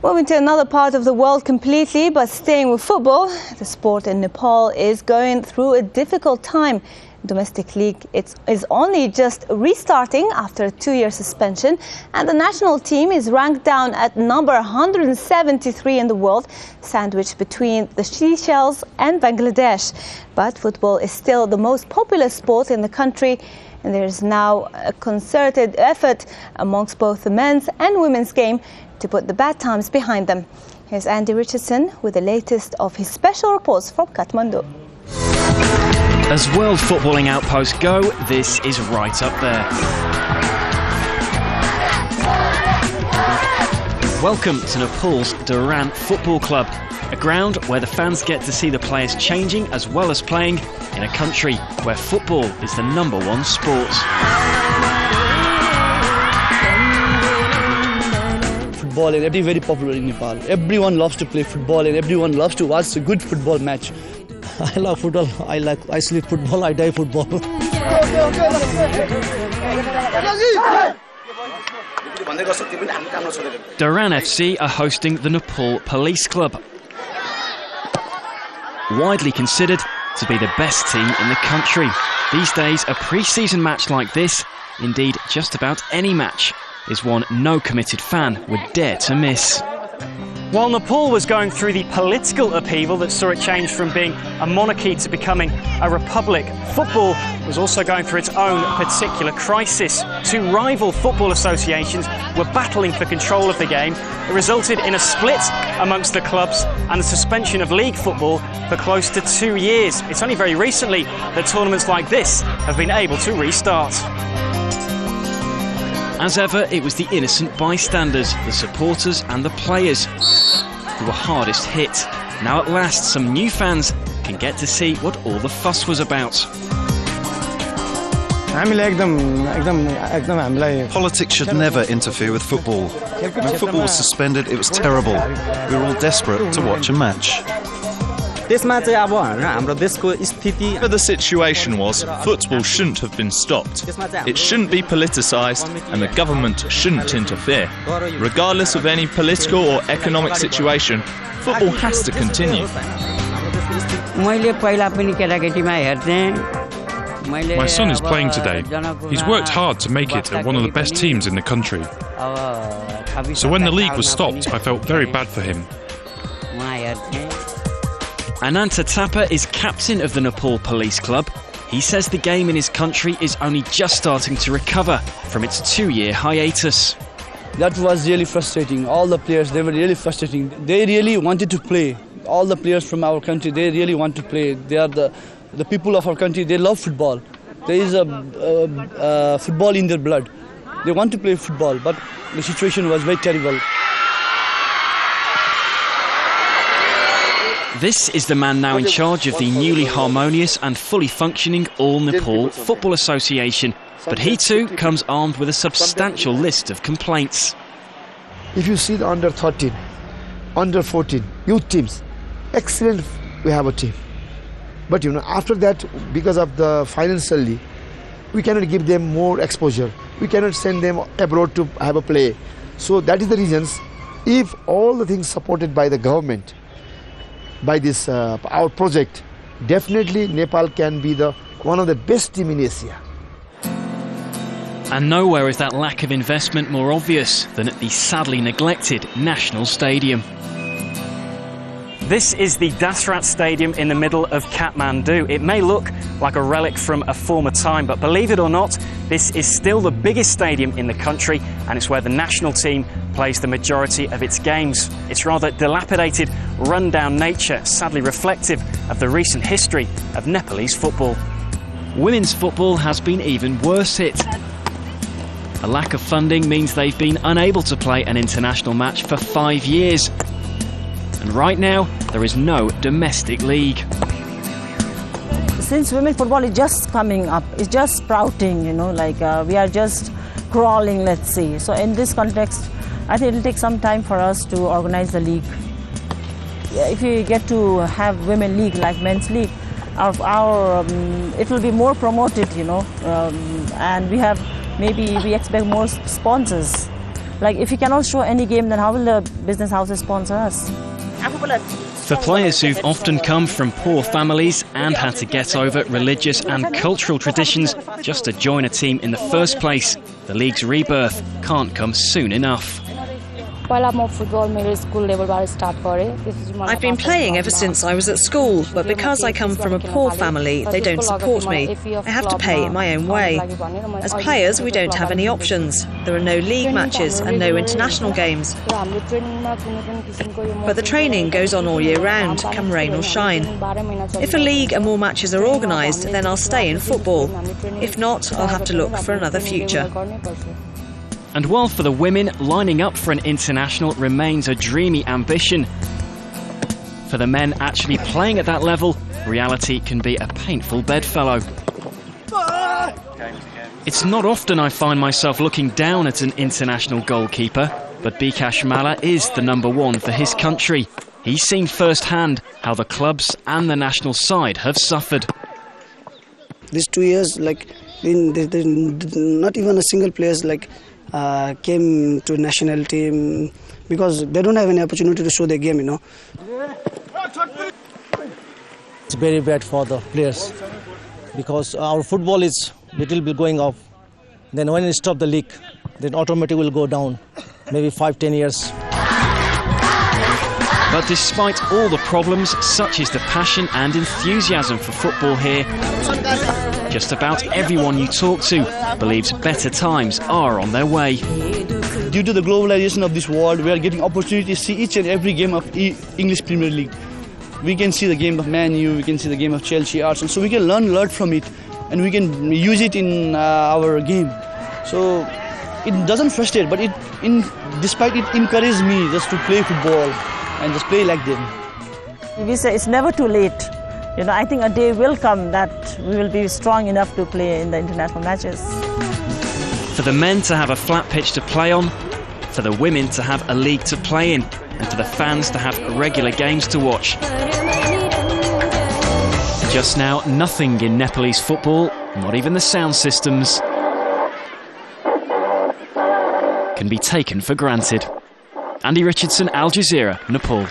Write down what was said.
Moving to another part of the world completely, but staying with football, the sport in Nepal is going through a difficult time. Domestic league is only just restarting after a 2-year suspension, and the national team is ranked down at number 173 in the world, sandwiched between the Seychelles and Bangladesh. But football is still the most popular sport in the country, and there is now a concerted effort amongst both the men's and women's game to put the bad times behind them. Here's Andy Richardson with the latest of his special reports from Kathmandu. As world footballing outposts go, this is right up there. Welcome to Nepal's Durant Football Club, a ground where the fans get to see the players changing as well as playing in a country where football is the #1 sport. Football is very popular in Nepal. Everyone loves to play football and everyone loves to watch a good football match. I love football. I sleep football. I die football. Durant FC are hosting the Nepal Police Club, widely considered to be the best team in the country. These days, a pre-season match like this, indeed just about any match, is one no committed fan would dare to miss. While Nepal was going through the political upheaval that saw it change from being a monarchy to becoming a republic, football was also going through its own particular crisis. Two rival football associations were battling for control of the game. It resulted in a split amongst the clubs and the suspension of league football for close to 2 years. It's only very recently that tournaments like this have been able to restart. As ever, it was the innocent bystanders, the supporters and the players who were hardest hit. Now at last, some new fans can get to see what all the fuss was about. Politics should never interfere with football. When football was suspended, it was terrible. We were all desperate to watch a match. But the situation was, football shouldn't have been stopped. It shouldn't be politicised and the government shouldn't interfere. Regardless of any political or economic situation, football has to continue. My son is playing today. He's worked hard to make it at one of the best teams in the country. So when the league was stopped, I felt very bad for him. Ananta Thapa is captain of the Nepal Police Club. He says the game in his country is only just starting to recover from its 2-year hiatus. That was really frustrating. All the players, they were really frustrating. They really wanted to play. All the players from our country, they really want to play. They are the people of our country, they love football. There is a football in their blood. They want to play football, but the situation was very terrible. This is the man now in charge of the newly harmonious and fully functioning All Nepal Football Association. But he too comes armed with a substantial list of complaints. If you see the under 13, under 14, youth teams, excellent, we have a team. But after that, because of the financially, we cannot give them more exposure. We cannot send them abroad to have a play. So that is the reasons, if all the things supported by the government, by this our project, definitely Nepal can be one of the best team in Asia. And nowhere is that lack of investment more obvious than at the sadly neglected national stadium. This is the Dasrat Stadium in the middle of Kathmandu. It may look like a relic from a former time, but believe it or not, this is still the biggest stadium in the country, and it's where the national team plays the majority of its games. Its rather dilapidated, run-down nature, sadly reflective of the recent history of Nepalese football. Women's football has been even worse hit. A lack of funding means they've been unable to play an international match for 5 years. And right now, there is no domestic league. Since women football is just coming up, it's just sprouting, we are just crawling, let's say. So in this context, I think it'll take some time for us to organize the league. If we get to have women league like men's league, it will be more promoted, and we expect more sponsors. Like, if you cannot show any game, then how will the business houses sponsor us? For players who've often come from poor families and had to get over religious and cultural traditions just to join a team in the first place, the league's rebirth can't come soon enough. I've been playing ever since I was at school, but because I come from a poor family, they don't support me. I have to pay it my own way. As players, we don't have any options. There are no league matches and no international games. But the training goes on all year round, come rain or shine. If a league and more matches are organised, then I'll stay in football. If not, I'll have to look for another future. And while for the women, lining up for an international remains a dreamy ambition, for the men actually playing at that level, reality can be a painful bedfellow. It's not often I find myself looking down at an international goalkeeper, but Bikash Malla is the #1 for his country. He's seen firsthand how the clubs and the national side have suffered. These 2 years, not even a single player came to national team because they don't have any opportunity to show their game, It's very bad for the players because our football is little bit going up. Then when we stop the league, then automatically will go down, maybe 5-10 years. But despite all the problems, such is the passion and enthusiasm for football here, just about everyone you talk to believes better times are on their way. Due to the globalization of this world, we are getting opportunity to see each and every game of English Premier League. We can see the game of Man U, we can see the game of Chelsea, Arsenal, so we can learn a lot from it and we can use it in our game. So it doesn't frustrate, but despite it encourages me just to play football and just play like them. We say it's never too late. I think a day will come that we will be strong enough to play in the international matches. For the men to have a flat pitch to play on, for the women to have a league to play in, and for the fans to have regular games to watch. Just now, nothing in Nepalese football, not even the sound systems, can be taken for granted. Andy Richardson, Al Jazeera, Nepal.